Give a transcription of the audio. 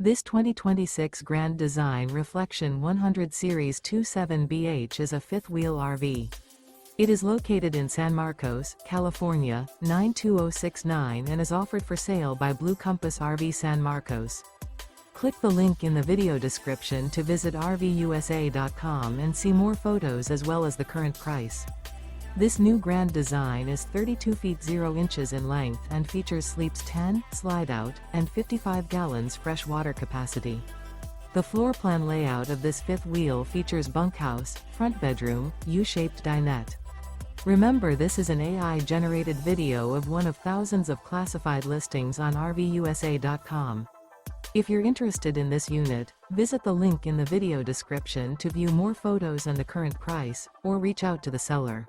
This 2026 Grand Design Reflection 100 Series 27BH is a fifth-wheel RV. It is located in San Marcos, California, 92069 and is offered for sale by Blue Compass RV San Marcos. Click the link in the video description to visit RVUSA.com and see more photos as well as the current price. This new Grand Design is 32 feet 0 inches in length and features sleeps 10, Slideout, and 55 gallons fresh water capacity. The floor plan layout of this fifth wheel features bunkhouse, front bedroom, U-shaped dinette. Remember, this is an AI-generated video of one of thousands of classified listings on RVUSA.com. If you're interested in this unit, visit the link in the video description to view more photos and the current price, or reach out to the seller.